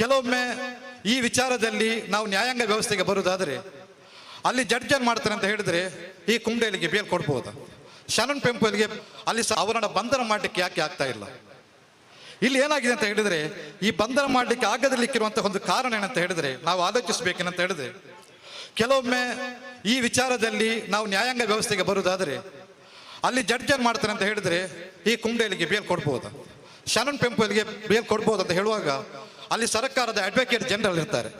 ಕೆಲವೊಮ್ಮೆ ಈ ವಿಚಾರದಲ್ಲಿ ನಾವು ನ್ಯಾಯಾಂಗ ವ್ಯವಸ್ಥೆಗೆ ಬರುವುದಾದರೆ ಅಲ್ಲಿ ಜಡ್ಜ್ ಏನು ಮಾಡ್ತಾರೆ ಅಂತ ಹೇಳಿದ್ರೆ ಈ ಕುಂಡೇಲಿಗೆ ಬೇಲ್ ಕೊಡ್ಬೋದು. ಶರಣ್ ಪೆಂಪಲ್ಗೆ ಅಲ್ಲಿ ಅವರನ್ನ ಬಂಧನ ಮಾಡಲಿಕ್ಕೆ ಯಾಕೆ ಆಗ್ತಾ ಇಲ್ಲ? ಇಲ್ಲಿ ಏನಾಗಿದೆ ಅಂತ ಹೇಳಿದ್ರೆ ಈ ಬಂಧನ ಮಾಡಲಿಕ್ಕೆ ಆಗದಲಿಕ್ಕಿರುವಂತಹ ಒಂದು ಕಾರಣ ಏನಂತ ಹೇಳಿದ್ರೆ ನಾವು ಆಲೋಚಿಸಬೇಕೇನಂತ ಹೇಳಿದ್ರೆ ಕೆಲವೊಮ್ಮೆ ಈ ವಿಚಾರದಲ್ಲಿ ನಾವು ನ್ಯಾಯಾಂಗ ವ್ಯವಸ್ಥೆಗೆ ಬರುವುದಾದರೆ ಅಲ್ಲಿ ಜಡ್ಜ್ ಏನು ಮಾಡ್ತಾರೆ ಅಂತ ಹೇಳಿದ್ರೆ ಈ ಕುಂಡೇಲಿಗೆ ಬೇಲ್ ಕೊಡ್ಬೋದು. ಶರಣ್ ಪೆಂಪಲ್ಗೆ ಬೇಲ್ ಕೊಡ್ಬೋದು ಅಂತ ಹೇಳುವಾಗ ಅಲ್ಲಿ ಸರ್ಕಾರದ ಅಡ್ವೊಕೇಟ್ ಜನರಲ್ ಇರ್ತಾರೆ,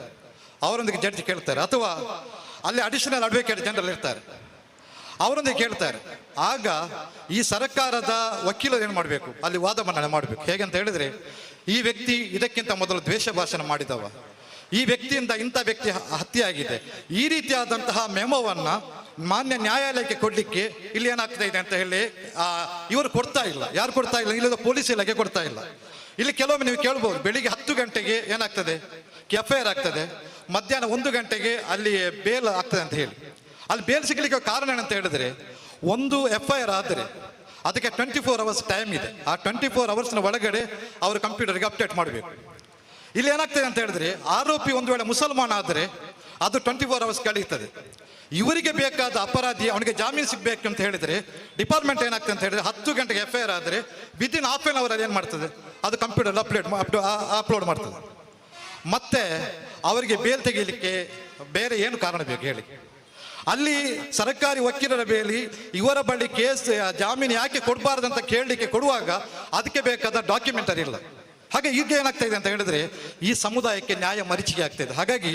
ಅವರೊಂದಿಗೆ ಜಡ್ಜ್ ಕೇಳ್ತಾರೆ, ಅಥವಾ ಅಲ್ಲಿ ಅಡಿಷನಲ್ ಅಡ್ವೊಕೇಟ್ ಜನರಲ್ ಇರ್ತಾರೆ, ಅವರೊಂದಿಗೆ ಕೇಳ್ತಾರೆ. ಆಗ ಈ ಸರ್ಕಾರದ ವಕೀಲರು ಏನು ಮಾಡಬೇಕು, ಅಲ್ಲಿ ವಾದ ಮಂಡನೆ ಮಾಡಬೇಕು. ಹೇಗಂತ ಹೇಳಿದ್ರೆ ಈ ವ್ಯಕ್ತಿ ಇದಕ್ಕಿಂತ ಮೊದಲು ದ್ವೇಷ ಭಾಷಣ ಮಾಡಿದವ, ಈ ವ್ಯಕ್ತಿಯಿಂದ ಇಂಥ ವ್ಯಕ್ತಿ ಹತ್ಯೆ ಆಗಿದೆ, ಈ ರೀತಿಯಾದಂತಹ ಮೆಮೋವನ್ನ ಮಾನ್ಯ ನ್ಯಾಯಾಲಯಕ್ಕೆ ಕೊಡ್ಲಿಕ್ಕೆ ಇಲ್ಲಿ ಏನಾಗ್ತಾ ಇದೆ ಅಂತ ಹೇಳಿ ಇವರು ಕೊಡ್ತಾ ಇಲ್ಲ. ಯಾರು ಕೊಡ್ತಾ ಇಲ್ಲ? ಇಲ್ಲದ ಪೊಲೀಸ್ ಇಲಾಖೆ ಕೊಡ್ತಾ ಇಲ್ಲ. ಇಲ್ಲಿ ಕೆಲವೊಮ್ಮೆ ನೀವು ಕೇಳ್ಬೋದು, ಬೆಳಿಗ್ಗೆ 10 ಗಂಟೆಗೆ ಏನಾಗ್ತದೆ, FIR ಆಗ್ತದೆ, ಮಧ್ಯಾಹ್ನ 1 ಗಂಟೆಗೆ ಅಲ್ಲಿ ಬೇಲ್ ಆಗ್ತದೆ ಅಂತ ಹೇಳಿ. ಅಲ್ಲಿ ಬೇಲ್ ಸಿಗ್ಲಿಕ್ಕೆ ಕಾರಣ ಏನಂತ ಹೇಳಿದ್ರೆ ಒಂದು FIR ಆದರೆ ಅದಕ್ಕೆ 24 hours ಟೈಮ್ ಇದೆ. ಆ 24 hours ಒಳಗಡೆ ಅವರು ಕಂಪ್ಯೂಟರ್ಗೆ ಅಪ್ಡೇಟ್ ಮಾಡಬೇಕು. ಇಲ್ಲಿ ಏನಾಗ್ತದೆ ಅಂತ ಹೇಳಿದ್ರೆ ಆರೋಪಿ ಒಂದು ವೇಳೆ ಮುಸಲ್ಮಾನ ಆದರೆ ಅದು 24 hours ಕಳೀತದೆ. ಇವರಿಗೆ ಬೇಕಾದ ಅಪರಾಧಿ ಅವನಿಗೆ ಜಾಮೀನು ಸಿಗ್ಬೇಕು ಅಂತ ಹೇಳಿದ್ರೆ ಡಿಪಾರ್ಟ್ಮೆಂಟ್ ಏನಾಗ್ತದೆ ಅಂತ ಹೇಳಿದ್ರೆ 10 ಗಂಟೆಗೆ FIR ಆದರೆ ವಿದಿನ್ ½ an hour ಅಲ್ಲಿ ಏನು ಮಾಡ್ತದೆ, ಅದು ಕಂಪ್ಯೂಟರ್ ಅಪ್ಲೋಡ್ ಮಾಡ್ತದೆ. ಮತ್ತೆ ಅವರಿಗೆ ಬೇಲ್ ತೆಗೀಲಿಕ್ಕೆ ಬೇರೆ ಏನು ಕಾರಣ ಬೇಕು ಹೇಳಿ? ಅಲ್ಲಿ ಸರ್ಕಾರಿ ವಕೀಲರ ಬೇಲಿ ಇವರ ಬಳಿ ಕೇಸ್ ಜಾಮೀನು ಯಾಕೆ ಕೊಡಬಾರ್ದಂತ ಕೇಳಲಿಕ್ಕೆ ಕೊಡುವಾಗ ಅದಕ್ಕೆ ಬೇಕಾದ ಡಾಕ್ಯುಮೆಂಟರಿ ಇಲ್ಲ. ಹಾಗೆ ಈಗ ಏನಾಗ್ತಾ ಇದೆ ಅಂತ ಹೇಳಿದ್ರೆ ಈ ಸಮುದಾಯಕ್ಕೆ ನ್ಯಾಯ ಮರೀಚಿಕೆ ಆಗ್ತಾ ಇದೆ. ಹಾಗಾಗಿ